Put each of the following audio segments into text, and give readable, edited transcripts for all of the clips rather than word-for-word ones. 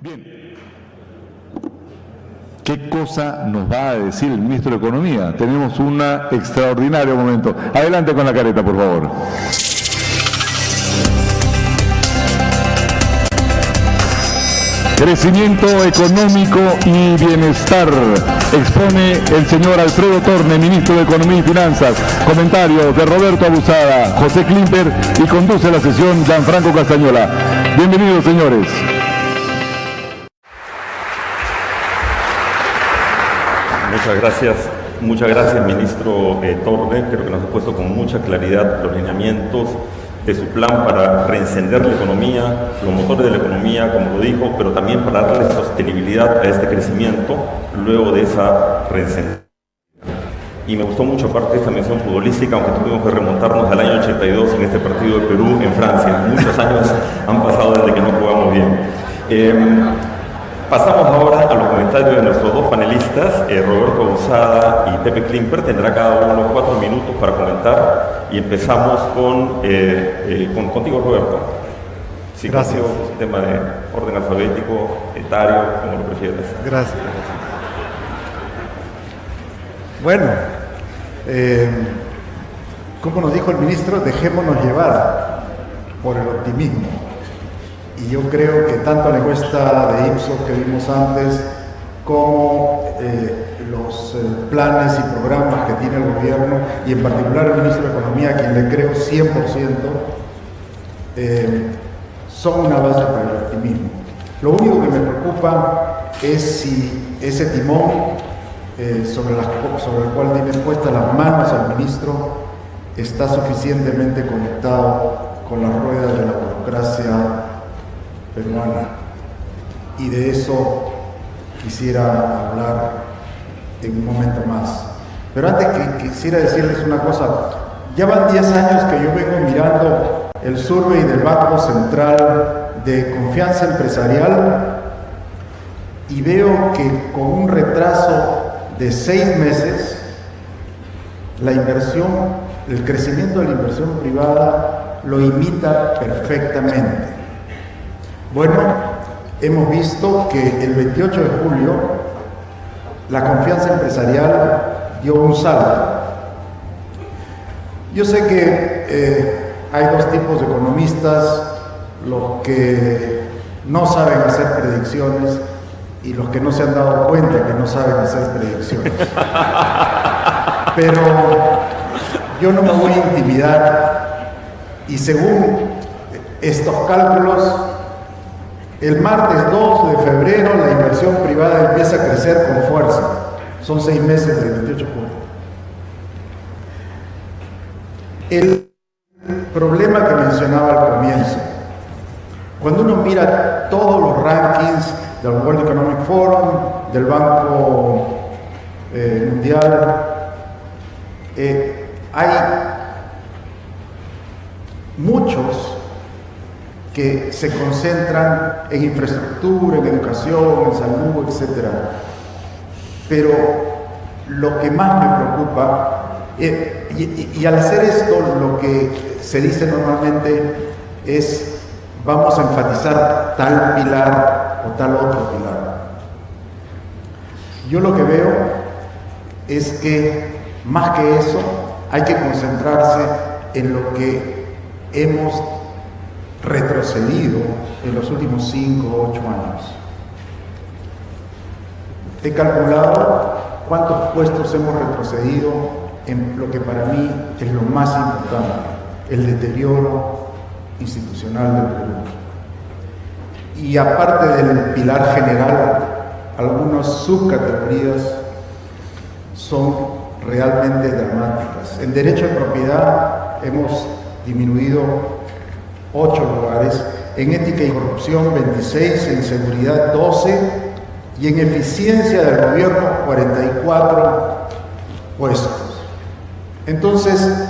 Bien. ¿Qué cosa nos va a decir el ministro de Economía? Tenemos un extraordinario momento. Adelante con la careta, por favor. Crecimiento económico y bienestar. Expone el señor Alfredo Torne, ministro de Economía y Finanzas. Comentario de Roberto Abusada, José Klimper y conduce la sesión Gianfranco Castañola. Bienvenidos, señores. Muchas gracias, ministro Torne. Creo que nos ha puesto con mucha claridad los lineamientos de su plan para reencender la economía, los motores de la economía, como lo dijo, pero también para darle sostenibilidad a este crecimiento luego de esa reencendización. Y me gustó mucho, aparte de esta mención futbolística, aunque tuvimos que remontarnos al año 82 en este partido de Perú en Francia. Muchos años han pasado desde que no jugamos bien. Pasamos ahora a los comentarios de nuestros dos panelistas, Roberto Abusada y Pepe Klimper. Tendrá cada uno 4 minutos para comentar y empezamos contigo, Roberto. Sí, gracias. Un tema de orden alfabético, etario, como lo prefieras. Gracias. Bueno, como nos dijo el ministro, dejémonos llevar por el optimismo. Y yo creo que tanto la encuesta de Ipsos que vimos antes, como los planes y programas que tiene el gobierno, y en particular el ministro de Economía, a quien le creo 100%, son una base para el optimismo. Lo único que me preocupa es si ese timón sobre el cual tiene puestas las manos al ministro está suficientemente conectado con las ruedas de la burocracia peruana, y de eso quisiera hablar en un momento más. Pero antes quisiera decirles una cosa. Ya van 10 años que yo vengo mirando el survey del Banco Central de Confianza Empresarial y veo que con un retraso de 6 meses la inversión, el crecimiento de la inversión privada lo imita perfectamente. Bueno, hemos visto que el 28 de julio la confianza empresarial dio un salto. Yo sé que hay dos tipos de economistas, los que no saben hacer predicciones y los que no se han dado cuenta que no saben hacer predicciones. Pero yo no me voy a intimidar y según estos cálculos, el martes 2 de febrero la inversión privada empieza a crecer con fuerza. Son 6 meses del 28 de julio. El problema que mencionaba al comienzo, cuando uno mira todos los rankings del World Economic Forum, del Banco Mundial, hay muchos que se concentran en infraestructura, en educación, en salud, etc. Pero lo que más me preocupa, y al hacer esto, lo que se dice normalmente es: vamos a enfatizar tal pilar o tal otro pilar. Yo lo que veo es que, más que eso, hay que concentrarse en lo que hemos retrocedido en los últimos 5 o 8 años. He calculado cuántos puestos hemos retrocedido en lo que para mí es lo más importante, el deterioro institucional del Perú. Y aparte del pilar general, algunas subcategorías son realmente dramáticas. En derecho de propiedad hemos disminuido 8 lugares, en ética y corrupción 26, en seguridad 12 y en eficiencia del gobierno 44 puestos. Entonces,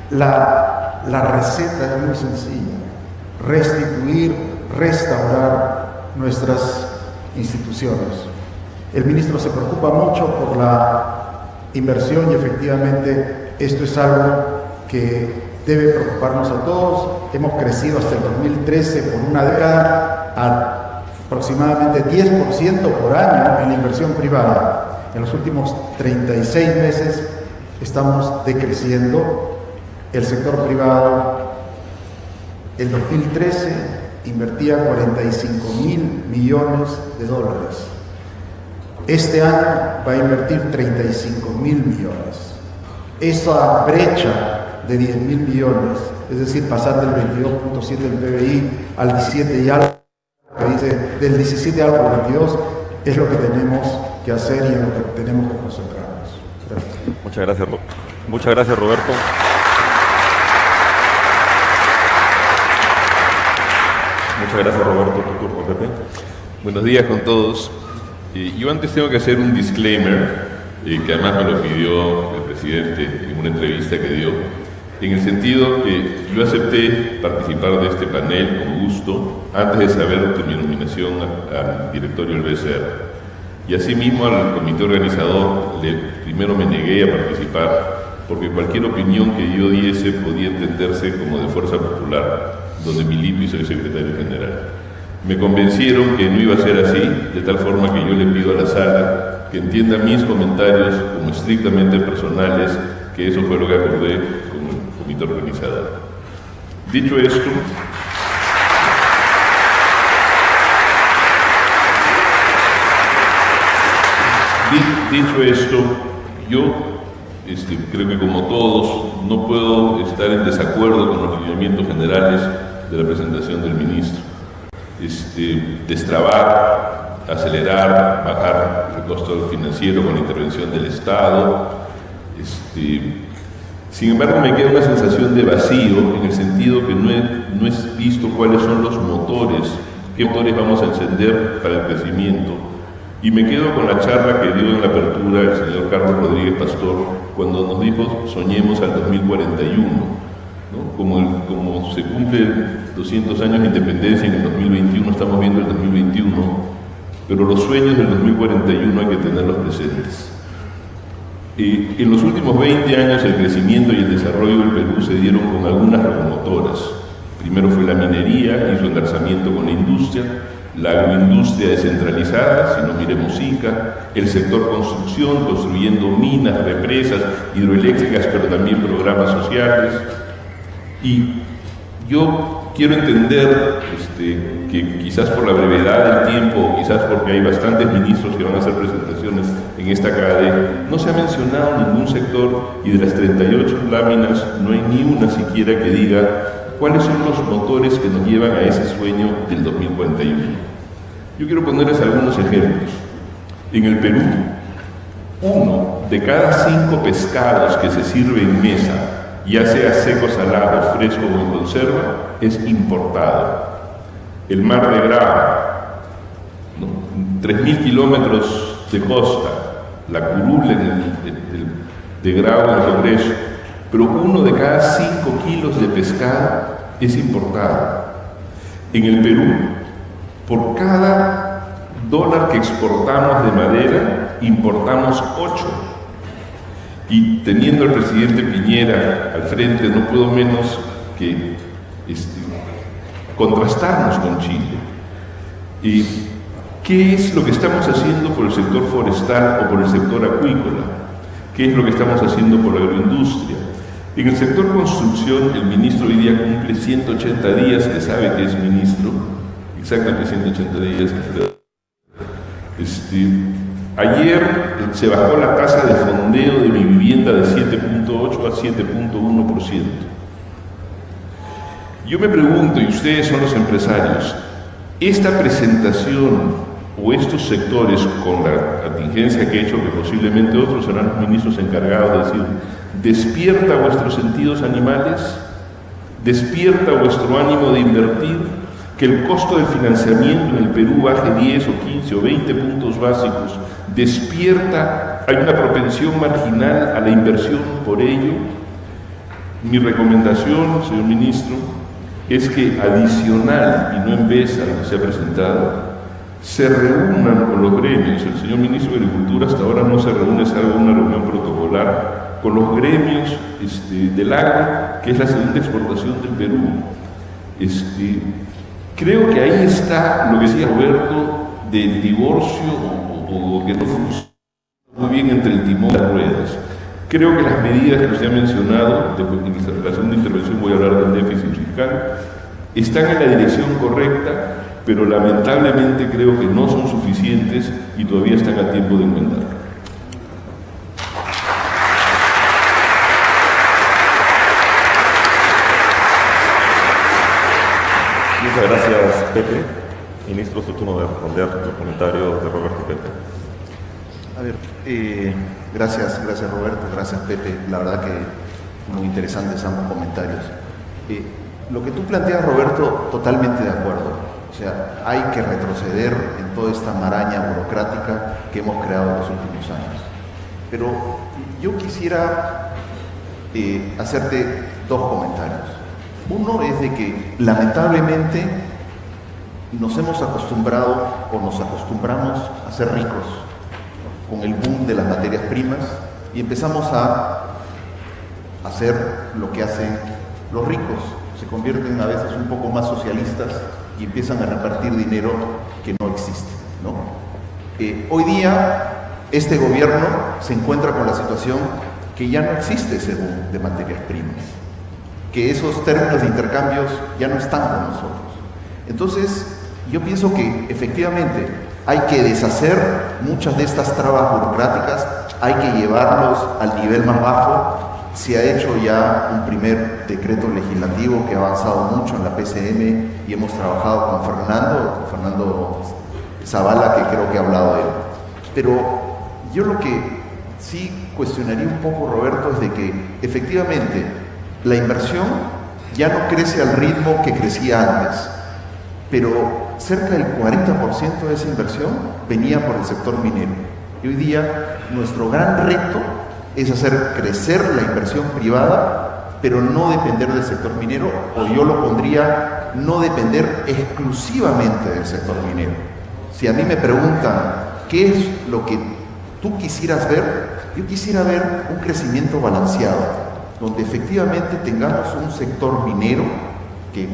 la receta es muy sencilla: restituir, restaurar nuestras instituciones. El ministro se preocupa mucho por la inversión y efectivamente esto es algo que debe preocuparnos a todos. Hemos crecido hasta el 2013 por una década a aproximadamente 10% por año en la inversión privada. En los últimos 36 meses estamos decreciendo. El sector privado, en 2013, invertía 45.000 millones de dólares. Este año va a invertir 35.000 millones. Esa brecha de 10.000 millones, es decir, pasar del 22.7 del PBI al 17 y algo, que dice del 17 algo al 22, es lo que tenemos que hacer y en lo que tenemos que concentrarnos. Gracias. Muchas gracias, Roberto. Muchas gracias, Roberto. Tu turno, Pepe. Buenos días con todos. Yo antes tengo que hacer un disclaimer, que además me lo pidió el presidente en una entrevista que dio, en el sentido que yo acepté participar de este panel con gusto antes de saber de mi nominación al directorio del BCR. Y asimismo al comité organizador primero me negué a participar porque cualquier opinión que yo diese podía entenderse como de Fuerza Popular, donde milito y soy secretario general. Me convencieron que no iba a ser así, de tal forma que yo le pido a la sala que entienda mis comentarios como estrictamente personales, que eso fue lo que acordé con el comité organizador. Dicho esto, yo creo que como todos no puedo estar en desacuerdo con los lineamientos generales de la presentación del ministro. Destrabar, acelerar, bajar el costo financiero con la intervención del Estado. Sin embargo, me queda una sensación de vacío en el sentido que no he visto cuáles son los motores, qué motores vamos a encender para el crecimiento. Y me quedo con la charla que dio en la apertura el señor Carlos Rodríguez Pastor cuando nos dijo soñemos al 2041, ¿no? Como se cumplen 200 años de independencia en el 2021, estamos viendo el 2021, pero los sueños del 2041 hay que tenerlos presentes. En los últimos 20 años el crecimiento y el desarrollo del Perú se dieron con algunas locomotoras. Primero fue la minería y su enlazamiento con la industria, la agroindustria descentralizada, si no miremos Ica, el sector construcción, construyendo minas, represas, hidroeléctricas, pero también programas sociales. Y yo quiero entender que quizás por la brevedad del tiempo, o quizás porque hay bastantes ministros que van a hacer presentaciones en esta cadena, no se ha mencionado ningún sector y de las 38 láminas no hay ni una siquiera que diga cuáles son los motores que nos llevan a ese sueño del 2041. Yo quiero ponerles algunos ejemplos. En el Perú, 1 de cada 5 pescados que se sirve en mesa, ya sea seco, salado, fresco o en conserva, es importado. El mar de Grava, 3.000 kilómetros de costa, la curul de Grava en el Congreso, pero 1 de cada 5 kilos de pescado es importado. En el Perú, por cada dólar que exportamos de madera, importamos 8. Y teniendo al presidente Piñera al frente, no puedo menos que contrastarnos con Chile. ¿Y qué es lo que estamos haciendo por el sector forestal o por el sector acuícola? ¿Qué es lo que estamos haciendo por la agroindustria? En el sector construcción, el ministro hoy día cumple 180 días, que sabe que es ministro, exactamente 180 días. Ayer se bajó la tasa de fondeo de mi vivienda de 7.8 a 7.1%. Yo me pregunto, y ustedes son los empresarios, esta presentación o estos sectores con la contingencia que he hecho, que posiblemente otros serán los ministros encargados de decir, ¿despierta vuestros sentidos animales? ¿Despierta vuestro ánimo de invertir? Que el costo del financiamiento en el Perú baje 10 o 15 o 20 puntos básicos, ¿despierta? ¿Hay una propensión marginal a la inversión por ello? Mi recomendación, señor ministro, es que adicional, y no en vez a lo que se ha presentado, se reúnan con los gremios. El señor ministro de Agricultura hasta ahora no se reúne, salvo una reunión protocolar, con los gremios del agro, que es la segunda exportación del Perú. Creo que ahí está lo que decía Roberto del divorcio o que no funciona muy bien entre el timón y las ruedas. Creo que las medidas que usted ha mencionado, después en la segunda intervención voy a hablar del déficit fiscal, están en la dirección correcta, pero lamentablemente creo que no son suficientes y todavía están a tiempo de enmendarlo. Muchas gracias, Pepe. Ministro, su turno de responder los comentarios de Roberto y Pepe. A ver, gracias Roberto, gracias Pepe, la verdad que muy interesantes ambos comentarios. Lo que tú planteas, Roberto, totalmente de acuerdo. O sea, hay que retroceder en toda esta maraña burocrática que hemos creado en los últimos años. Pero yo quisiera hacerte dos comentarios. Uno es de que lamentablemente nos hemos acostumbrado o nos acostumbramos a ser ricos con el boom de las materias primas y empezamos a hacer lo que hacen los ricos. Se convierten a veces un poco más socialistas y empiezan a repartir dinero que no existe, ¿no? Hoy día este gobierno se encuentra con la situación que ya no existe ese boom de materias primas, que esos términos de intercambios ya no están con nosotros. Entonces, yo pienso que efectivamente hay que deshacer muchas de estas trabas burocráticas, hay que llevarlos al nivel más bajo. Se ha hecho ya un primer decreto legislativo que ha avanzado mucho en la PCM y hemos trabajado con Fernando Zavala, que creo que ha hablado de él. Pero yo lo que sí cuestionaría un poco, Roberto, es de que efectivamente la inversión ya no crece al ritmo que crecía antes, pero cerca del 40% de esa inversión venía por el sector minero. Y hoy día nuestro gran reto es hacer crecer la inversión privada, pero no depender del sector minero, o yo lo pondría, no depender exclusivamente del sector minero. Si a mí me preguntan qué es lo que tú quisieras ver, yo quisiera ver un crecimiento balanceado, donde efectivamente tengamos un sector minero que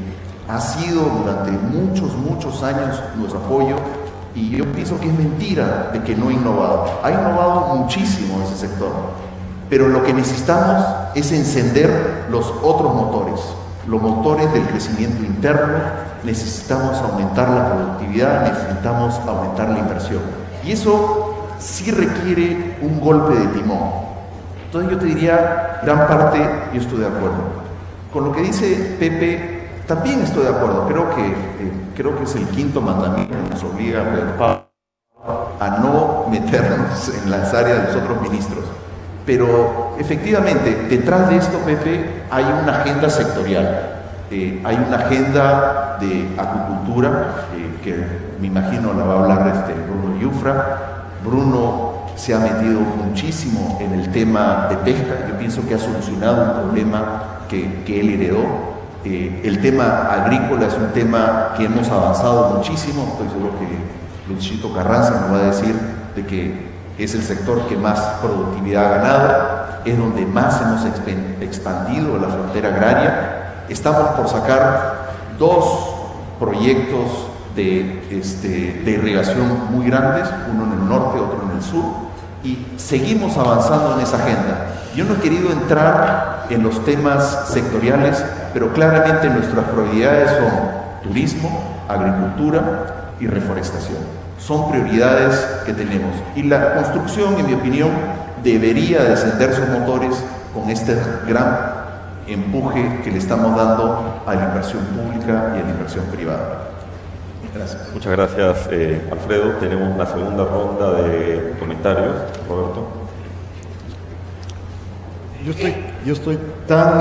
ha sido durante muchos años nuestro apoyo, y yo pienso que es mentira de que no ha innovado. Ha innovado muchísimo ese sector, pero lo que necesitamos es encender los otros motores, los motores del crecimiento interno. Necesitamos aumentar la productividad, necesitamos aumentar la inversión, y eso sí requiere un golpe de timón. Entonces yo te diría, gran parte yo estoy de acuerdo. Con lo que dice Pepe, también estoy de acuerdo. Creo que es el quinto mandamiento que nos obliga a no meternos en las áreas de los otros ministros. Pero efectivamente, detrás de esto, Pepe, hay una agenda sectorial. Hay una agenda de acuicultura que me imagino la va a hablar Bruno Yufra. Bruno se ha metido muchísimo en el tema de pesca. Yo pienso que ha solucionado un problema que él heredó. El tema agrícola es un tema que hemos avanzado muchísimo. Estoy seguro que Luchito Carranza nos va a decir de que es el sector que más productividad ha ganado, es donde más hemos expandido la frontera agraria. Estamos por sacar 2 proyectos de irrigación muy grandes, uno en el norte, otro en el sur, y seguimos avanzando en esa agenda. Yo no he querido entrar en los temas sectoriales, pero claramente nuestras prioridades son turismo, agricultura y reforestación. Son prioridades que tenemos. Y la construcción, en mi opinión, debería descender sus motores con este gran empuje que le estamos dando a la inversión pública y a la inversión privada. Gracias. Muchas gracias, Alfredo. Tenemos la segunda ronda de comentarios. Roberto. Yo estoy tan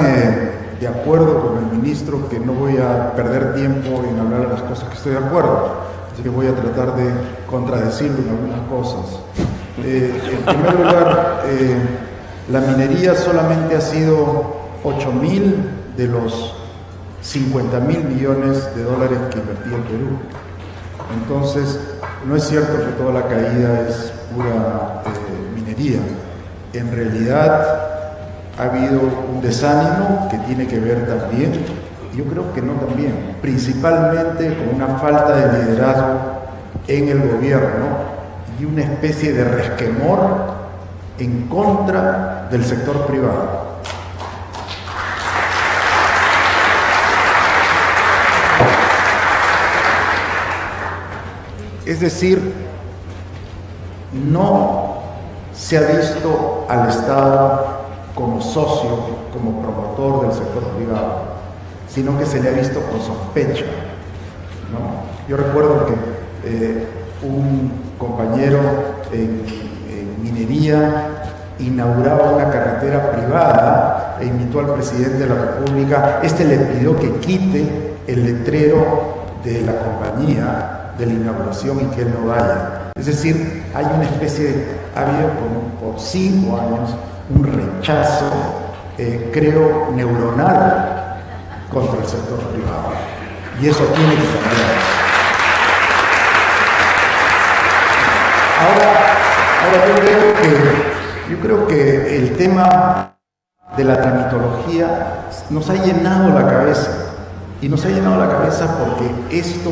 de acuerdo con el ministro que no voy a perder tiempo en hablar de las cosas que estoy de acuerdo. Así que voy a tratar de contradecirlo en algunas cosas. En primer lugar, la minería solamente ha sido 8.000 de los 50.000 millones de dólares que invertía el Perú. Entonces, no es cierto que toda la caída es pura minería. En realidad, ha habido un desánimo que tiene que ver también yo creo que no también, principalmente con una falta de liderazgo en el gobierno y una especie de resquemor en contra del sector privado. Es decir, no se ha visto al Estado como socio, como promotor del sector privado, sino que se le ha visto con sospecha, ¿no? Yo recuerdo que un compañero en minería inauguraba una carretera privada e invitó al presidente de la República. Este le pidió que quite el letrero de la compañía de la inauguración y que él no vaya. Es decir, hay una especie ha habido por 5 años un rechazo, creo, neuronal contra el sector privado. Y eso tiene que cambiar. Ahora yo creo que el tema de la tramitología nos ha llenado la cabeza. Y nos ha llenado la cabeza porque esto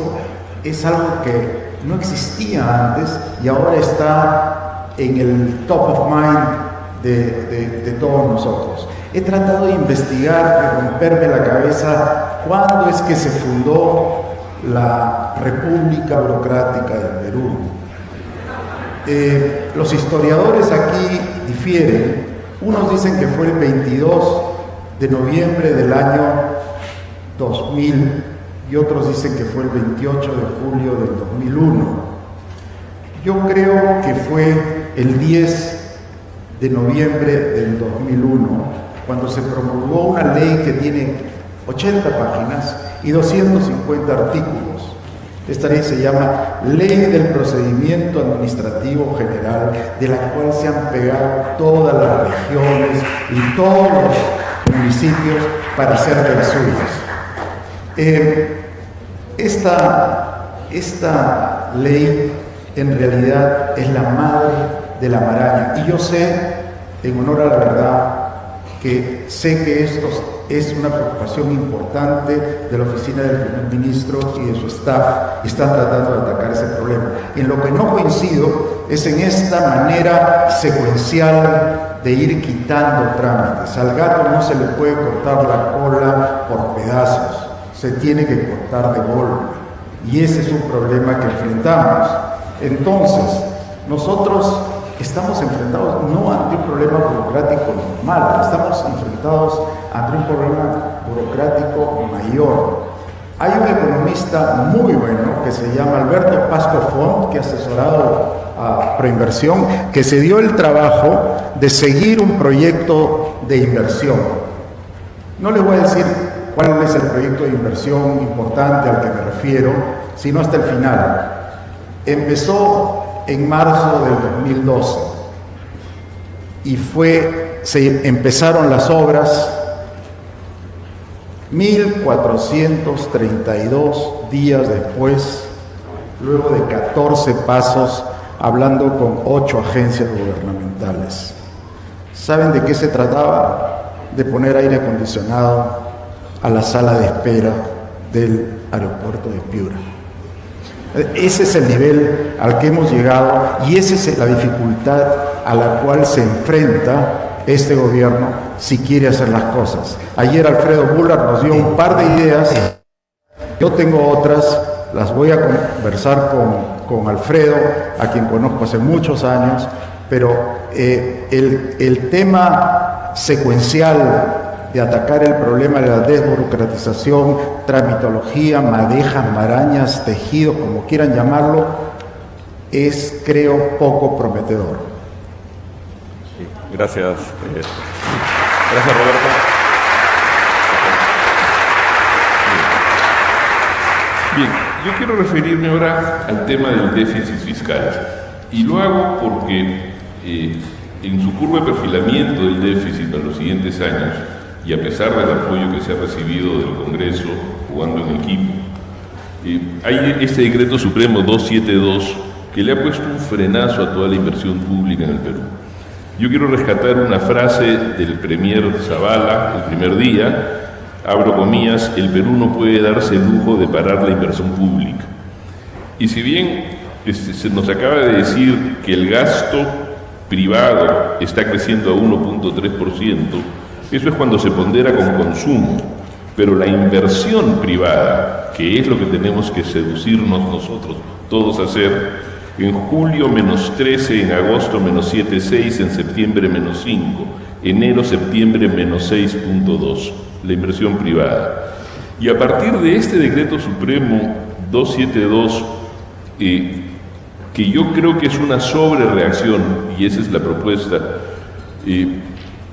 es algo que no existía antes y ahora está en el top of mind de todos nosotros. He tratado de investigar, de romperme la cabeza cuándo es que se fundó la República Burocrática del Perú. Los historiadores aquí difieren. Unos dicen que fue el 22 de noviembre del año 2000 y otros dicen que fue el 28 de julio del 2001. Yo creo que fue el 10 de noviembre del 2001, cuando se promulgó una ley que tiene 80 páginas y 250 artículos. Esta ley se llama Ley del Procedimiento Administrativo General, de la cual se han pegado todas las regiones y todos los municipios para hacer de las suyas. Esta ley en realidad es la madre de la maraña, y yo sé, en honor a la verdad, que sé que esto es una preocupación importante de la oficina del primer ministro y de su staff, y están tratando de atacar ese problema. En lo que no coincido es en esta manera secuencial de ir quitando trámites. Al gato no se le puede cortar la cola por pedazos, se tiene que cortar de golpe, y ese es un problema que enfrentamos. Entonces, nosotros estamos enfrentados no ante un problema burocrático normal, estamos enfrentados ante un problema burocrático mayor. Hay un economista muy bueno que se llama Alberto Pasco Font, que ha asesorado a Proinversión, que se dio el trabajo de seguir un proyecto de inversión. No les voy a decir cuál es el proyecto de inversión importante al que me refiero, sino hasta el final. Empezó en marzo del 2012 y se empezaron las obras 1432 días después, luego de 14 pasos, hablando con 8 agencias gubernamentales. ¿Saben de qué se trataba? De poner aire acondicionado a la sala de espera del aeropuerto de Piura. Ese es el nivel al que hemos llegado y esa es la dificultad a la cual se enfrenta este gobierno si quiere hacer las cosas. Ayer Alfredo Bullard nos dio un par de ideas, yo tengo otras, las voy a conversar con Alfredo, a quien conozco hace muchos años, pero el tema secuencial de atacar el problema de la desburocratización, tramitología, madejas, marañas, tejidos, como quieran llamarlo, es, creo, poco prometedor. Gracias. Gracias, Roberto. Bien, yo quiero referirme ahora al tema del déficit fiscal. Y lo hago porque en su curva de perfilamiento del déficit en los siguientes años, y a pesar del apoyo que se ha recibido del Congreso, jugando en equipo, hay este decreto supremo 272 que le ha puesto un frenazo a toda la inversión pública en el Perú. Yo quiero rescatar una frase del premier Zavala el primer día, abro comillas, el Perú no puede darse el lujo de parar la inversión pública. Y si bien se nos acaba de decir que el gasto privado está creciendo a 1.3%, eso es cuando se pondera con consumo, pero la inversión privada, que es lo que tenemos que seducirnos nosotros todos a hacer, en julio -13, en agosto -7.6, en septiembre -5, enero-septiembre -6.2, la inversión privada. Y a partir de este decreto supremo 272, que yo creo que es una sobrereacción, y esa es la propuesta,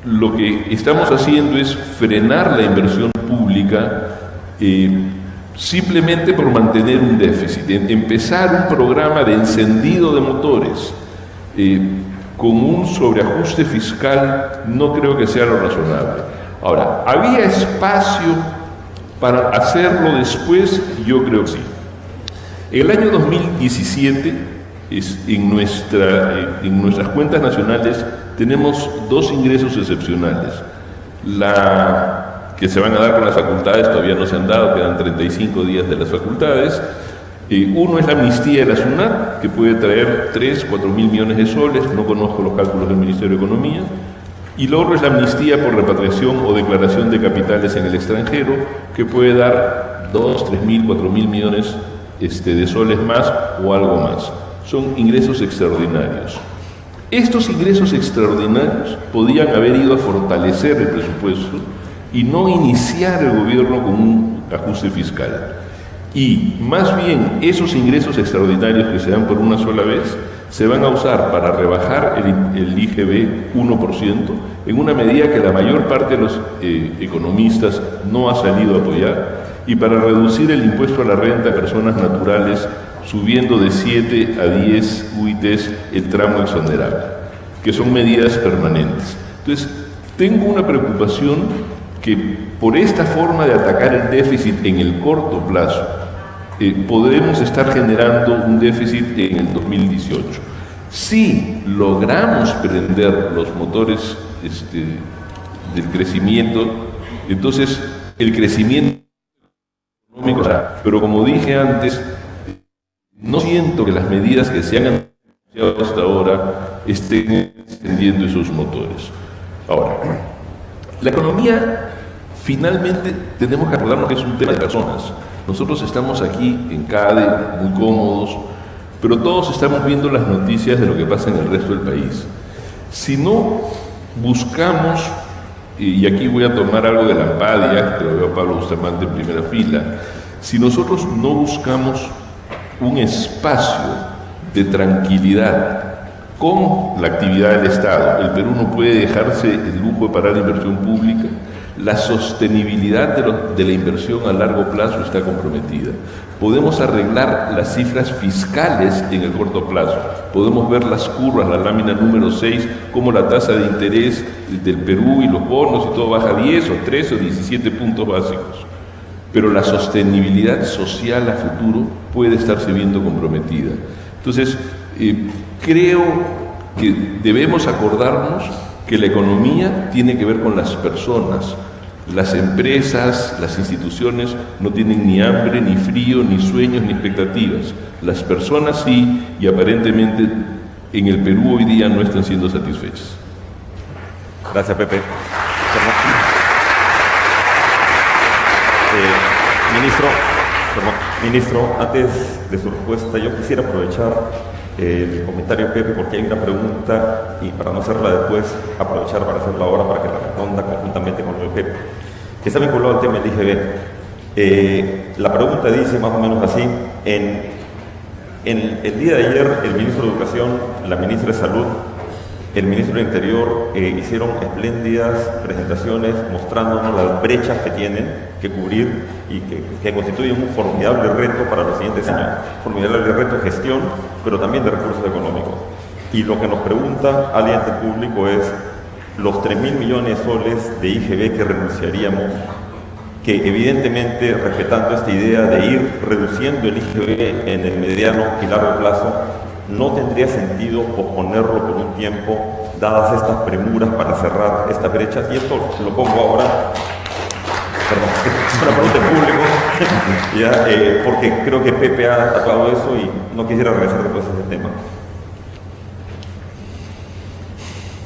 lo que estamos haciendo es frenar la inversión pública simplemente por mantener un déficit, empezar un programa de encendido de motores con un sobreajuste fiscal. No creo que sea lo razonable. Ahora, ¿había espacio para hacerlo después? Yo creo que sí. El año 2017, en nuestras cuentas nacionales tenemos dos ingresos excepcionales. Que se van a dar con las facultades, todavía no se han dado, quedan 35 días de las facultades. Uno es la amnistía de la SUNAT, que puede traer 3, 4 mil millones de soles, no conozco los cálculos del Ministerio de Economía. Y lo otro es la amnistía por repatriación o declaración de capitales en el extranjero, que puede dar 2, 3 mil, 4 mil millones de soles más o algo más. Son ingresos extraordinarios. Estos ingresos extraordinarios podían haber ido a fortalecer el presupuesto y no iniciar el gobierno con un ajuste fiscal. Y más bien esos ingresos extraordinarios que se dan por una sola vez se van a usar para rebajar el IGB 1%, en una medida que la mayor parte de los economistas no ha salido a apoyar, y para reducir el impuesto a la renta a personas naturales, subiendo de 7 a 10 UITs el tramo exonerable, que son medidas permanentes. Entonces, tengo una preocupación que por esta forma de atacar el déficit en el corto plazo, podremos estar generando un déficit en el 2018. Si logramos prender los motores del crecimiento, entonces el crecimiento económico, pero como dije antes, no siento que las medidas que se han anunciado hasta ahora estén encendiendo esos motores. Ahora, la economía, finalmente, tenemos que acordarnos que es un tema de personas. Nosotros estamos aquí en CADE, muy cómodos, pero todos estamos viendo las noticias de lo que pasa en el resto del país. Si no buscamos, y aquí voy a tomar algo de la Ampadia, que lo veo a Pablo Bustamante en primera fila, si nosotros no buscamos un espacio de tranquilidad con la actividad del Estado, el Perú no puede dejarse el lujo de parar la inversión pública. La sostenibilidad de la inversión a largo plazo está comprometida. Podemos arreglar las cifras fiscales en el corto plazo. Podemos ver las curvas, la lámina número 6, cómo la tasa de interés del Perú y los bonos y todo baja 10 o 13 o 17 puntos básicos. Pero la sostenibilidad social a futuro puede estarse viendo comprometida. Entonces, creo que debemos acordarnos que la economía tiene que ver con las personas. Las empresas, las instituciones no tienen ni hambre, ni frío, ni sueños, ni expectativas. Las personas sí, y aparentemente en el Perú hoy día no están siendo satisfechas. Gracias, Pepe. Ministro, antes de su respuesta, yo quisiera aprovechar el comentario de Pepe, porque hay una pregunta, y para no hacerla después, aprovechar para hacerla ahora para que la responda conjuntamente con el Pepe, que está vinculado al tema del IGB. La pregunta dice más o menos así: en el día de ayer, el ministro de Educación, la ministra de Salud, el ministro del Interior hicieron espléndidas presentaciones mostrándonos las brechas que tienen que cubrir y que constituyen un formidable reto para los siguientes años. Formidable reto de gestión, pero también de recursos económicos. Y lo que nos pregunta al ente público es los 3.000 millones de soles de IGB que renunciaríamos, que evidentemente, respetando esta idea de ir reduciendo el IGB en el mediano y largo plazo, no tendría sentido posponerlo por un tiempo, dadas estas premuras para cerrar estas brechas. Y esto lo pongo ahora perdón, es una pregunta en público, ya, porque creo que Pepe ha tocado eso y no quisiera regresar después a ese tema.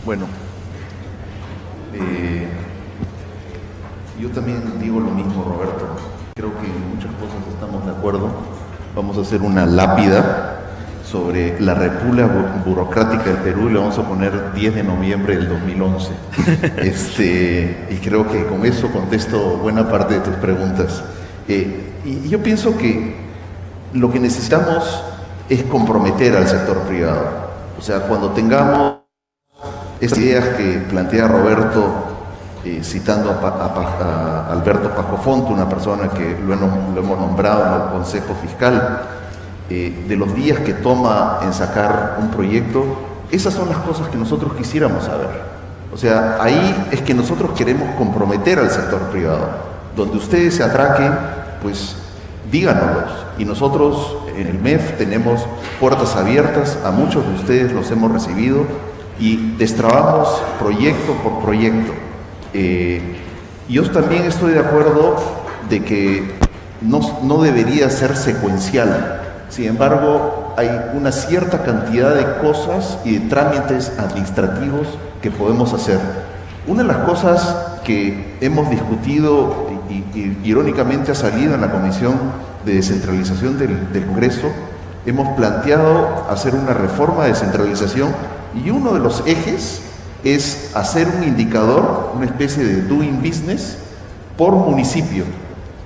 Bueno, yo también digo lo mismo, Roberto. Creo que en muchas cosas estamos de acuerdo. Vamos a hacer una lápida sobre la República Burocrática del Perú y le vamos a poner 10 de noviembre del 2011. Y creo que con eso contesto buena parte de tus preguntas. Y yo pienso que lo que necesitamos es comprometer al sector privado. O sea, cuando tengamos estas ideas que plantea Roberto, citando a Alberto Pascofonte, una persona que lo hemos nombrado en el Consejo Fiscal, de los días que toma en sacar un proyecto, esas son las cosas que nosotros quisiéramos saber. O sea, ahí es que nosotros queremos comprometer al sector privado. Donde ustedes se atraquen, pues díganoslos. Y nosotros en el MEF tenemos puertas abiertas, a muchos de ustedes los hemos recibido y destrabamos proyecto por proyecto. Yo también estoy de acuerdo de que no debería ser secuencial. Sin embargo, hay una cierta cantidad de cosas y de trámites administrativos que podemos hacer. Una de las cosas que hemos discutido y irónicamente ha salido en la Comisión de Descentralización del Congreso, hemos planteado hacer una reforma de descentralización y uno de los ejes es hacer un indicador, una especie de doing business por municipio,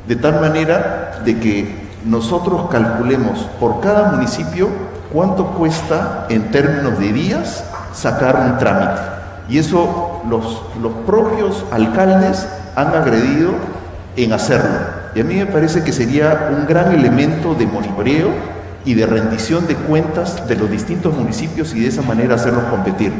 de tal manera de que nosotros calculemos por cada municipio cuánto cuesta en términos de días sacar un trámite. Y eso los propios alcaldes han agredido en hacerlo. Y a mí me parece que sería un gran elemento de monitoreo y de rendición de cuentas de los distintos municipios y de esa manera hacerlos competir.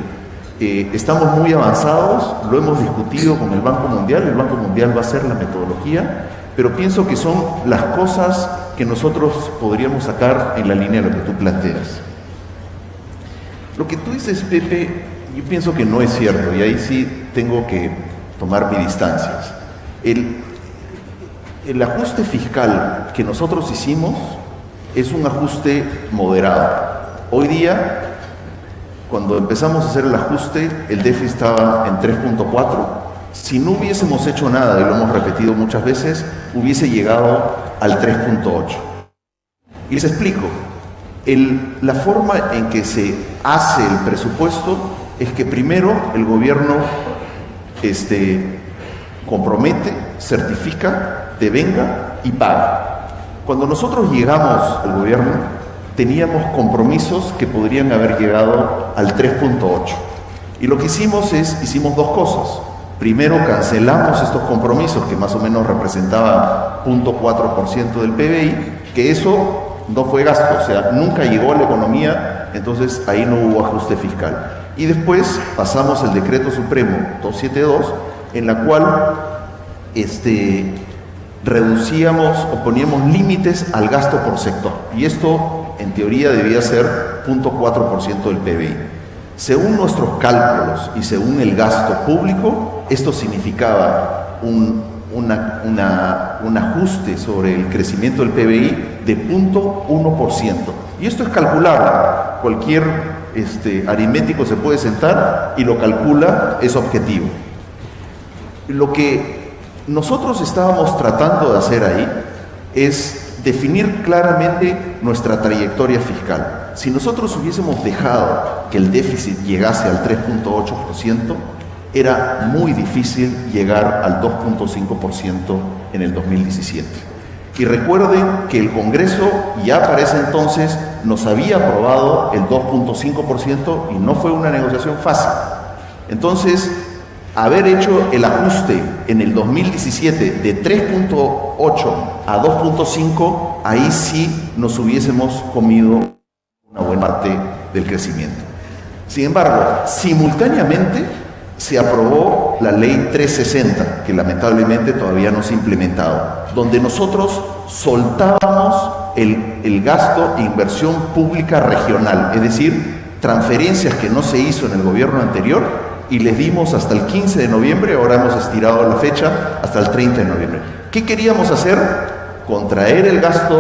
Estamos muy avanzados, lo hemos discutido con el Banco Mundial va a hacer la metodología, pero pienso que son las cosas que nosotros podríamos sacar en la línea de lo que tú planteas. Lo que tú dices, Pepe, yo pienso que no es cierto, y ahí sí tengo que tomar mis distancias. El ajuste fiscal que nosotros hicimos es un ajuste moderado. Hoy día, cuando empezamos a hacer el ajuste, el déficit estaba en 3.4. Si no hubiésemos hecho nada, y lo hemos repetido muchas veces, hubiese llegado al 3.8. Y les explico. La forma en que se hace el presupuesto es que primero el gobierno compromete, certifica, devenga y paga. Cuando nosotros llegamos al gobierno, teníamos compromisos que podrían haber llegado al 3.8. Y lo que hicimos hicimos dos cosas. Primero, cancelamos estos compromisos que más o menos representaban 0.4% del PBI, que eso no fue gasto, o sea, nunca llegó a la economía, entonces ahí no hubo ajuste fiscal. Y después pasamos el Decreto Supremo 272, en la cual reducíamos o poníamos límites al gasto por sector. Y esto, en teoría, debía ser 0.4% del PBI. Según nuestros cálculos y según el gasto público, esto significaba un ajuste sobre el crecimiento del PBI de 0.1%. Y esto es calculable. Cualquier aritmético se puede sentar y lo calcula, es objetivo. Lo que nosotros estábamos tratando de hacer ahí es definir claramente nuestra trayectoria fiscal. Si nosotros hubiésemos dejado que el déficit llegase al 3.8%, era muy difícil llegar al 2.5% en el 2017. Y recuerden que el Congreso ya para ese entonces nos había aprobado el 2.5% y no fue una negociación fácil. Entonces, haber hecho el ajuste en el 2017 de 3.8 a 2.5, ahí sí nos hubiésemos comido una buena parte del crecimiento. Sin embargo, simultáneamente se aprobó la Ley 360, que lamentablemente todavía no se ha implementado, donde nosotros soltábamos el gasto e inversión pública regional, es decir, transferencias que no se hizo en el gobierno anterior, y les dimos hasta el 15 de noviembre, ahora hemos estirado la fecha hasta el 30 de noviembre. ¿Qué queríamos hacer? Contraer el gasto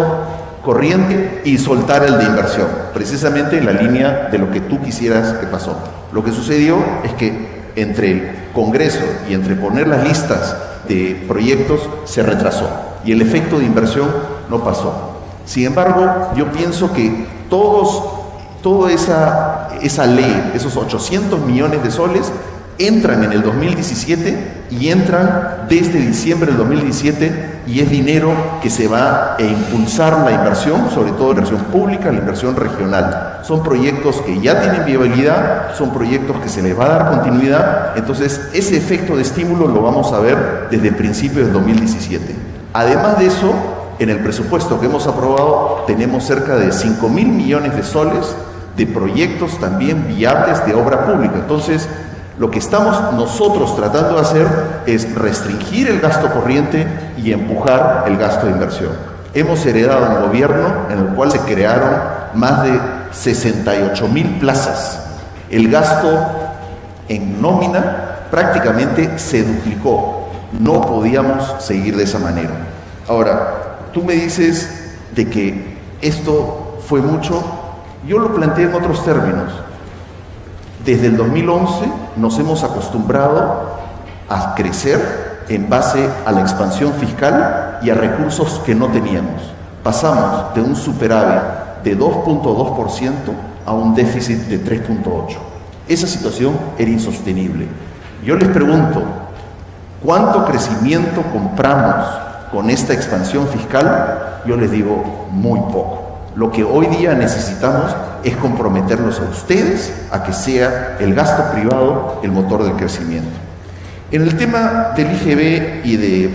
corriente y soltar el de inversión, precisamente en la línea de lo que tú quisieras que pasó. Lo que sucedió es que entre el Congreso y entre poner las listas de proyectos se retrasó y el efecto de inversión no pasó. Sin embargo, yo pienso que toda esa ley, esos 800 millones de soles, entran en el 2017 y entran desde diciembre del 2017 y es dinero que se va a impulsar la inversión, sobre todo la inversión pública, la inversión regional. Son proyectos que ya tienen viabilidad, son proyectos que se les va a dar continuidad, entonces ese efecto de estímulo lo vamos a ver desde el principio del 2017. Además de eso, en el presupuesto que hemos aprobado tenemos cerca de 5.000 millones de soles de proyectos también viables de obra pública. Entonces, lo que estamos nosotros tratando de hacer es restringir el gasto corriente y empujar el gasto de inversión. Hemos heredado un gobierno en el cual se crearon más de 68.000 plazas. El gasto en nómina prácticamente se duplicó. No podíamos seguir de esa manera. Ahora, tú me dices de que esto fue mucho. Yo lo planteé en otros términos. Desde el 2011 nos hemos acostumbrado a crecer en base a la expansión fiscal y a recursos que no teníamos. Pasamos de un superávit de 2.2% a un déficit de 3.8%. Esa situación era insostenible. Yo les pregunto, ¿cuánto crecimiento compramos con esta expansión fiscal? Yo les digo, muy poco. Lo que hoy día necesitamos es comprometerlos a ustedes a que sea el gasto privado el motor del crecimiento. En el tema del IGB y de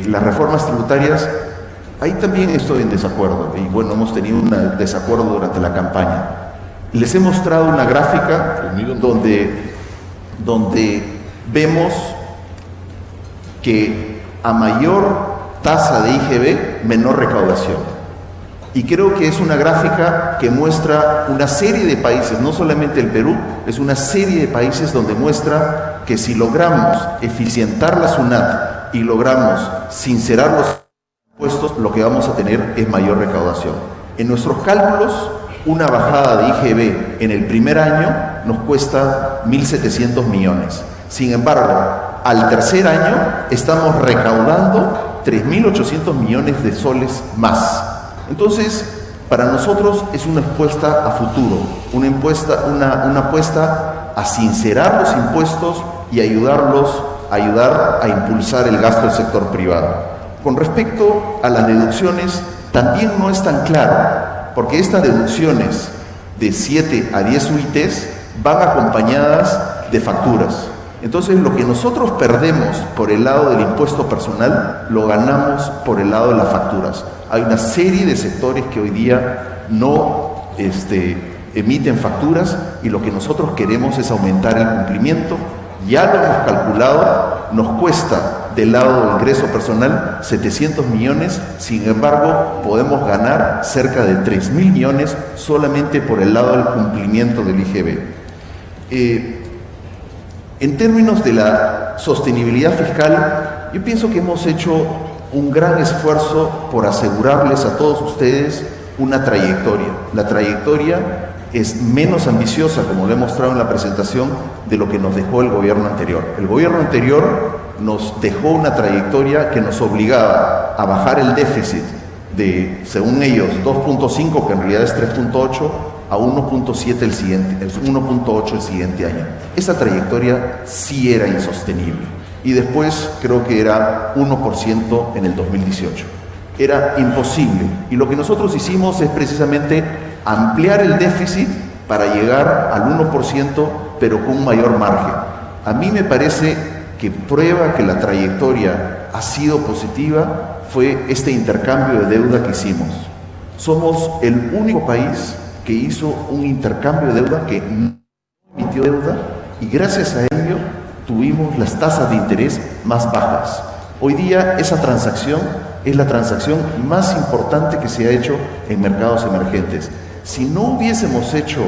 las reformas tributarias, ahí también estoy en desacuerdo. Y bueno, hemos tenido un desacuerdo durante la campaña. Les he mostrado una gráfica donde vemos que a mayor tasa de IGB, menor recaudación. Y creo que es una gráfica que muestra una serie de países, no solamente el Perú, es una serie de países donde muestra que si logramos eficientar la SUNAT y logramos sincerar los impuestos, lo que vamos a tener es mayor recaudación. En nuestros cálculos, una bajada de IGB en el primer año nos cuesta 1.700 millones. Sin embargo, al tercer año estamos recaudando 3.800 millones de soles más. Entonces, para nosotros es una apuesta a futuro, una apuesta a sincerar los impuestos y ayudar a impulsar el gasto del sector privado. Con respecto a las deducciones, también no es tan claro, porque estas deducciones de 7 a 10 UITs van acompañadas de facturas. Entonces, lo que nosotros perdemos por el lado del impuesto personal, lo ganamos por el lado de las facturas. Hay una serie de sectores que hoy día no emiten facturas y lo que nosotros queremos es aumentar el cumplimiento. Ya lo hemos calculado, nos cuesta del lado del ingreso personal 700 millones, sin embargo podemos ganar cerca de 3.000 millones solamente por el lado del cumplimiento del IGB. En términos de la sostenibilidad fiscal, yo pienso que hemos hecho un gran esfuerzo por asegurarles a todos ustedes una trayectoria. La trayectoria es menos ambiciosa, como lo he mostrado en la presentación, de lo que nos dejó el gobierno anterior. El gobierno anterior nos dejó una trayectoria que nos obligaba a bajar el déficit de, según ellos, 2.5, que en realidad es 3.8, a 1.7 el siguiente año. Esa trayectoria sí era insostenible. Y después creo que era 1% en el 2018. Era imposible. Y lo que nosotros hicimos es precisamente ampliar el déficit para llegar al 1%, pero con un mayor margen. A mí me parece que prueba que la trayectoria ha sido positiva fue este intercambio de deuda que hicimos. Somos el único país que hizo un intercambio de deuda, que no emitió deuda, y gracias a ello tuvimos las tasas de interés más bajas. Hoy día esa transacción es la transacción más importante que se ha hecho en mercados emergentes. Si no hubiésemos hecho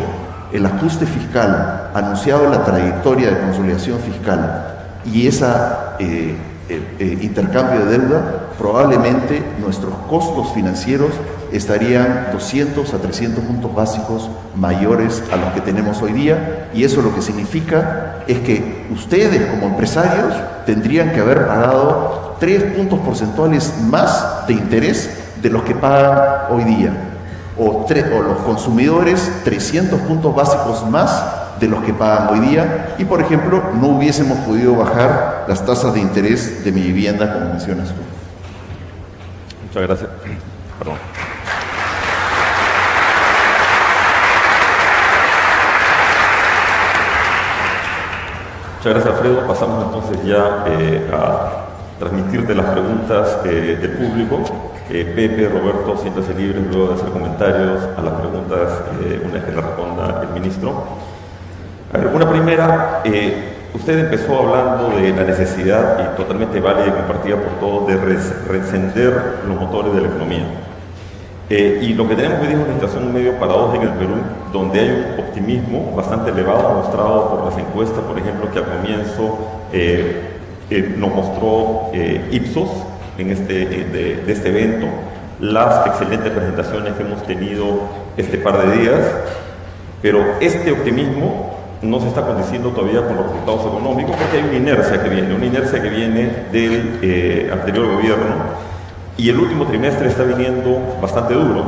el ajuste fiscal anunciado en la trayectoria de consolidación fiscal y ese intercambio de deuda, probablemente nuestros costos financieros estarían 200 a 300 puntos básicos mayores a los que tenemos hoy día, y eso lo que significa es que ustedes como empresarios tendrían que haber pagado 3 puntos porcentuales más de interés de los que pagan hoy día, o los consumidores 300 puntos básicos más de los que pagan hoy día, y por ejemplo no hubiésemos podido bajar las tasas de interés de mi vivienda como mencionas tú. Muchas gracias. Perdón. Muchas gracias, Alfredo. Pasamos entonces ya a transmitirte las preguntas del público. Pepe, Roberto, siéntanse libres luego de hacer comentarios a las preguntas una vez que le responda el ministro. A ver, una primera, usted empezó hablando de la necesidad, y totalmente válida y compartida por todos, de reencender los motores de la economía. Y lo que tenemos hoy día es una situación medio paradójica en el Perú, donde hay un optimismo bastante elevado, mostrado por las encuestas, por ejemplo, que al comienzo nos mostró Ipsos de este evento, las excelentes presentaciones que hemos tenido este par de días, pero este optimismo no se está condiciendo todavía con los resultados económicos, porque hay una inercia que viene del anterior gobierno, y el último trimestre está viniendo bastante duro.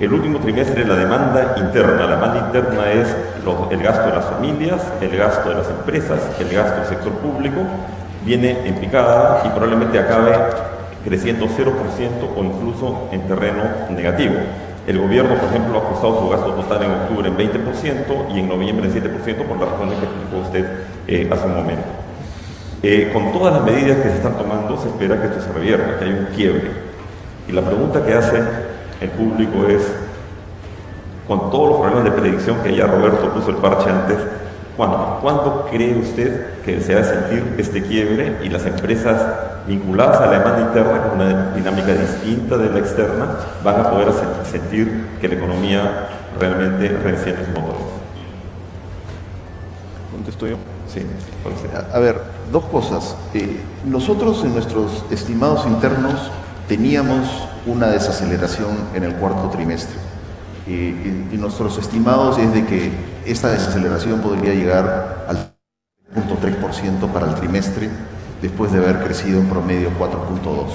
El último trimestre la demanda interna es el gasto de las familias, el gasto de las empresas, el gasto del sector público, viene en picada y probablemente acabe creciendo 0% o incluso en terreno negativo. El gobierno, por ejemplo, ha ajustado su gasto total en octubre en 20% y en noviembre en 7% por las razones que explicó usted hace un momento. Con todas las medidas que se están tomando, se espera que esto se revierta, que haya un quiebre. Y la pregunta que hace el público es, con todos los problemas de predicción que ya Roberto puso el parche antes, ¿cuándo cree usted que se va a sentir este quiebre y las empresas vinculadas a la demanda interna con una dinámica distinta de la externa van a poder sentir que la economía realmente reenciende sus motores? ¿Contesto yo? Sí. A ver, dos cosas. Nosotros en nuestros estimados internos teníamos una desaceleración en el cuarto trimestre. Y nuestros estimados es de que esta desaceleración podría llegar al 0.3% para el trimestre, después de haber crecido en promedio 4.2%.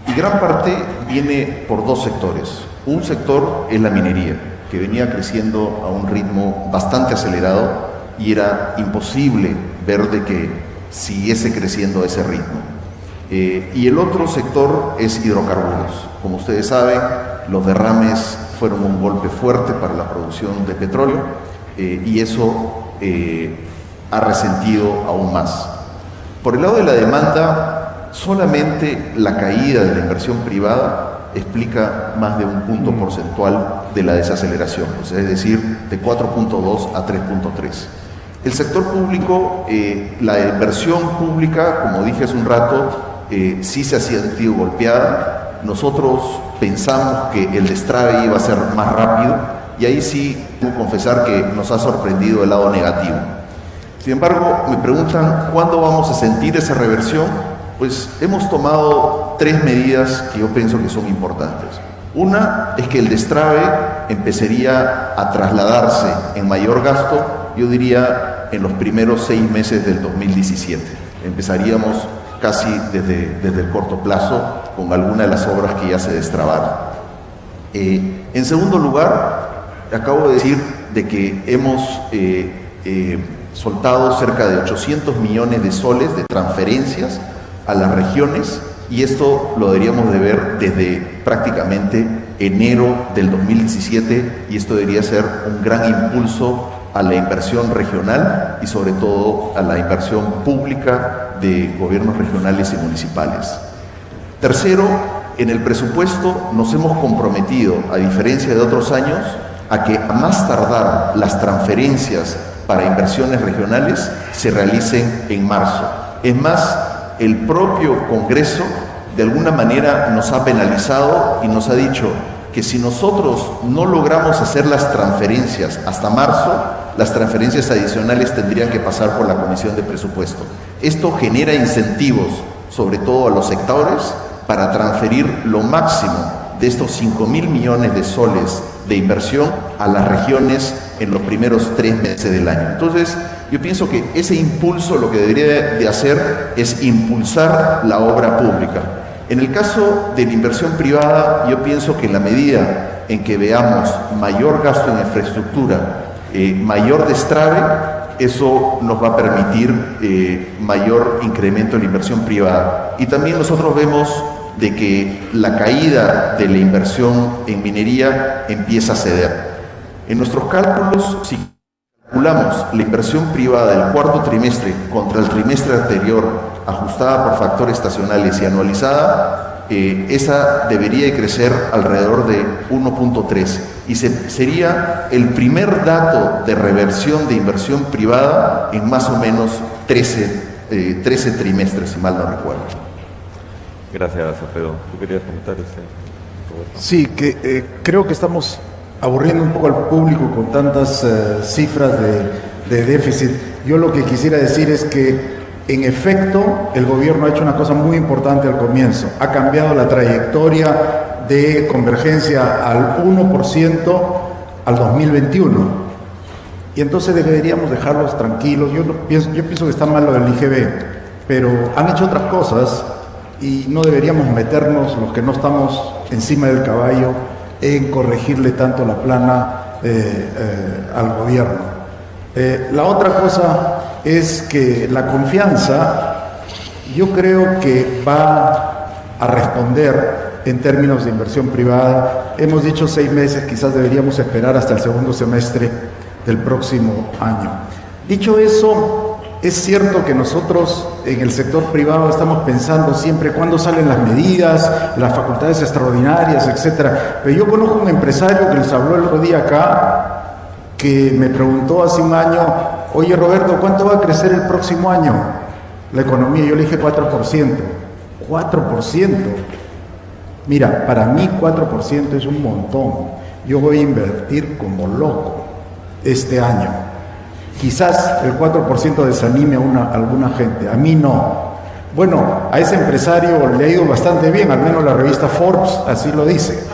Y gran parte viene por dos sectores. Un sector es la minería, que venía creciendo a un ritmo bastante acelerado y era imposible ver de que siguiese creciendo a ese ritmo. Y el otro sector es hidrocarburos. Como ustedes saben, los derrames fueron un golpe fuerte para la producción de petróleo y eso ha resentido aún más. Por el lado de la demanda, solamente la caída de la inversión privada explica más de un punto porcentual de la desaceleración, o sea, es decir, de 4.2 a 3.3. El sector público, la inversión pública, como dije hace un rato, sí se ha sentido golpeada. Nosotros pensamos que el destrabe iba a ser más rápido y ahí sí debo confesar que nos ha sorprendido el lado negativo. Sin embargo, me preguntan ¿cuándo vamos a sentir esa reversión? Pues hemos tomado 3 medidas que yo pienso que son importantes. Una es que el destrabe empezaría a trasladarse en mayor gasto, yo diría en los primeros 6 meses del 2017. Empezaríamos casi desde el corto plazo con alguna de las obras que ya se destrabaron. En segundo lugar, acabo de decir de que hemos soltado cerca de 800 millones de soles de transferencias a las regiones y esto lo deberíamos de ver desde prácticamente enero del 2017 y esto debería ser un gran impulso a la inversión regional y sobre todo a la inversión pública de gobiernos regionales y municipales. Tercero, en el presupuesto nos hemos comprometido, a diferencia de otros años, a que a más tardar las transferencias para inversiones regionales se realicen en marzo. Es más, el propio Congreso de alguna manera nos ha penalizado y nos ha dicho que si nosotros no logramos hacer las transferencias hasta marzo, las transferencias adicionales tendrían que pasar por la Comisión de Presupuesto. Esto genera incentivos, sobre todo a los sectores, para transferir lo máximo de estos 5.000 millones de soles de inversión a las regiones en los primeros 3 meses del año. Entonces, yo pienso que ese impulso lo que debería de hacer es impulsar la obra pública. En el caso de la inversión privada, yo pienso que en la medida en que veamos mayor gasto en infraestructura, mayor destrave, eso nos va a permitir mayor incremento en la inversión privada. Y también nosotros vemos de que la caída de la inversión en minería empieza a ceder. En nuestros cálculos, si calculamos la inversión privada del cuarto trimestre contra el trimestre anterior, ajustada por factores estacionales y anualizada, esa debería de crecer alrededor de 1.3 y sería el primer dato de reversión de inversión privada en más o menos 13 trimestres, si mal no recuerdo. Gracias, Alfredo. ¿Tú querías comentar, Roberto? Sí, que creo que estamos aburriendo un poco al público con tantas cifras de déficit. Yo lo que quisiera decir es que, en efecto, el gobierno ha hecho una cosa muy importante al comienzo. Ha cambiado la trayectoria de convergencia al 1% al 2021. Y entonces deberíamos dejarlos tranquilos. Yo pienso que está mal lo del IGB, pero han hecho otras cosas y no deberíamos meternos, los que no estamos encima del caballo, en corregirle tanto la plana al gobierno. La otra cosa es que la confianza, yo creo que va a responder en términos de inversión privada. Hemos dicho 6 meses, quizás deberíamos esperar hasta el segundo semestre del próximo año. Dicho eso, es cierto que nosotros en el sector privado estamos pensando siempre cuándo salen las medidas, las facultades extraordinarias, etcétera. Pero yo conozco un empresario que les habló el otro día acá, que me preguntó hace un año: oye, Roberto, ¿cuánto va a crecer el próximo año la economía? Yo le dije 4%. 4%. Mira, para mí 4% es un montón. Yo voy a invertir como loco este año. Quizás el 4% desanime a alguna gente, a mí no. Bueno, a ese empresario le ha ido bastante bien, al menos la revista Forbes así lo dice.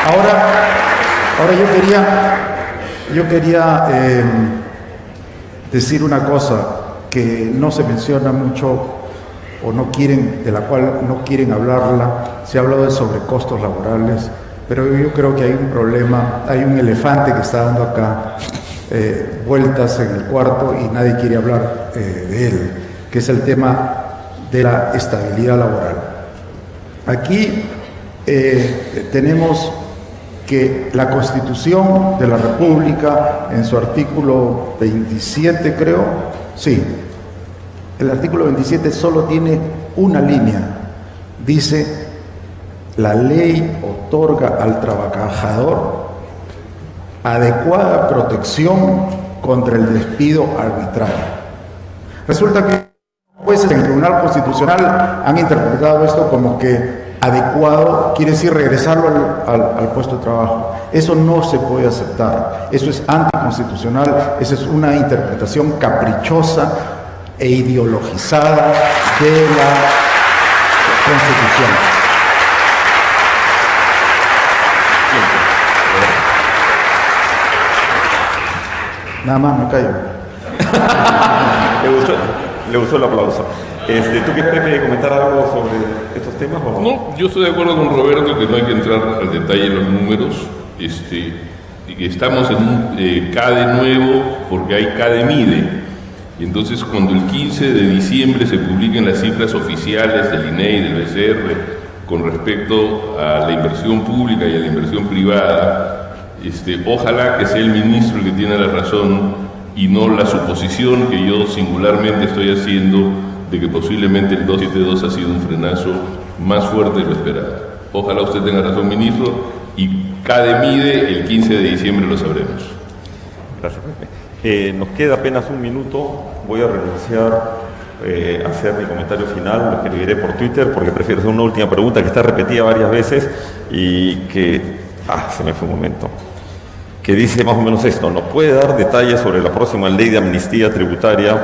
Ahora yo quería decir una cosa que no se menciona mucho, o de la cual no quieren hablarla. Se ha hablado de sobrecostos laborales, pero yo creo que hay un problema, hay un elefante que está dando acá vueltas en el cuarto y nadie quiere hablar de él, que es el tema de la estabilidad laboral. Aquí tenemos que la Constitución de la República, en su artículo 27, creo, sí, el artículo 27 solo tiene una línea. Dice: la ley otorga al trabajador adecuada protección contra el despido arbitrario. Resulta que jueces en el Tribunal Constitucional han interpretado esto como que adecuado quiere decir regresarlo al puesto de trabajo. Eso no se puede aceptar. Eso es anticonstitucional. Esa es una interpretación caprichosa e ideologizada de la Constitución. Nada más me callo. Le gustó el aplauso. ¿Tú quieres comentar algo sobre estos temas? ¿O? No, yo estoy de acuerdo con Roberto que no hay que entrar al detalle de los números. Y que estamos en un CADE nuevo porque hay CADE MIDE. Y entonces, cuando el 15 de diciembre se publiquen las cifras oficiales del INEI, del BCR, con respecto a la inversión pública y a la inversión privada, ojalá que sea el ministro el que tiene la razón y no la suposición que yo singularmente estoy haciendo de que posiblemente el 272 ha sido un frenazo más fuerte de lo esperado. Ojalá usted tenga razón, ministro, y CADE MIDE el 15 de diciembre lo sabremos. Gracias, Pepe. Nos queda apenas un minuto. Voy a renunciar hacer mi comentario final, lo escribiré por Twitter porque prefiero hacer una última pregunta que está repetida varias veces y que... se me fue un momento. Que dice más o menos esto: ¿nos puede dar detalles sobre la próxima ley de amnistía tributaria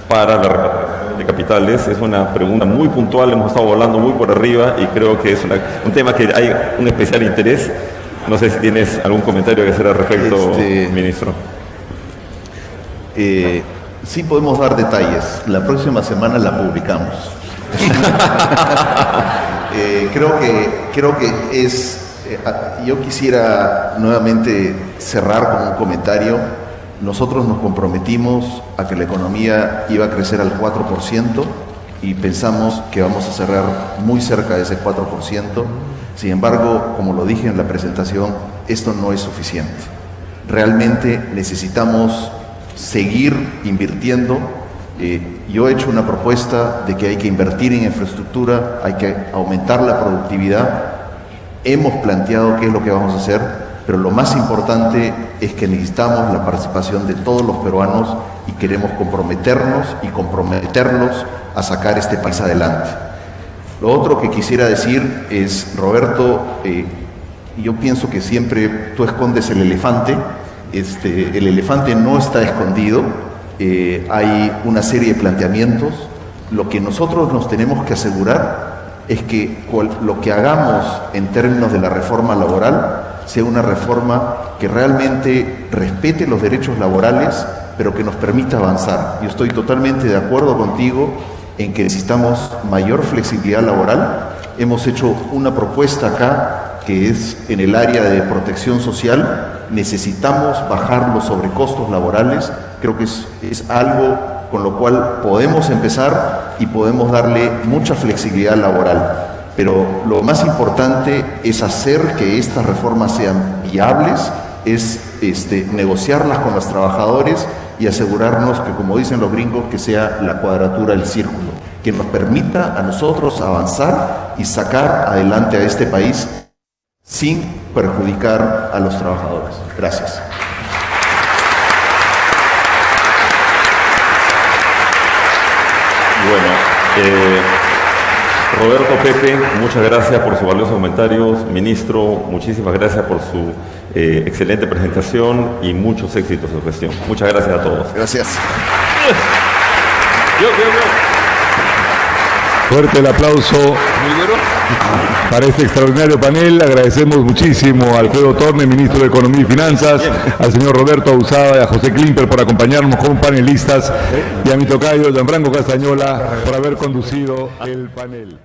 para la repatriación de capitales? Es una pregunta muy puntual, hemos estado hablando muy por arriba y creo que es un tema que hay un especial interés. No sé si tienes algún comentario que hacer al respecto, ministro. Sí podemos dar detalles. La próxima semana la publicamos. Creo que es... yo quisiera nuevamente cerrar con un comentario. Nosotros nos comprometimos a que la economía iba a crecer al 4% y pensamos que vamos a cerrar muy cerca de ese 4%. Sin embargo, como lo dije en la presentación, esto no es suficiente. Realmente necesitamos seguir invirtiendo. Yo he hecho una propuesta de que hay que invertir en infraestructura, hay que aumentar la productividad. Hemos planteado qué es lo que vamos a hacer, pero lo más importante es que necesitamos la participación de todos los peruanos y queremos comprometernos y comprometerlos a sacar este país adelante. Lo otro que quisiera decir es, Roberto, yo pienso que siempre tú escondes el elefante. El elefante no está escondido, hay una serie de planteamientos. Lo que nosotros nos tenemos que asegurar es que lo que hagamos en términos de la reforma laboral sea una reforma que realmente respete los derechos laborales, pero que nos permita avanzar. Yo estoy totalmente de acuerdo contigo en que necesitamos mayor flexibilidad laboral. Hemos hecho una propuesta acá que es en el área de protección social. Necesitamos bajar los sobrecostos laborales. Creo que es algo con lo cual podemos empezar y podemos darle mucha flexibilidad laboral. Pero lo más importante es hacer que estas reformas sean viables, es negociarlas con los trabajadores y asegurarnos que, como dicen los gringos, que sea la cuadratura del círculo, que nos permita a nosotros avanzar y sacar adelante a este país sin perjudicar a los trabajadores. Gracias. Bueno, Roberto, Pepe, muchas gracias por sus valiosos comentarios. Ministro, muchísimas gracias por su excelente presentación y muchos éxitos en su gestión. Muchas gracias a todos. Gracias. Fuerte el aplauso para este extraordinario panel. Agradecemos muchísimo a Alfredo Torne, ministro de Economía y Finanzas, al señor Roberto Abusada y a José Klimper por acompañarnos como panelistas y a mi tocayo Gianfranco Castañola por haber conducido el panel.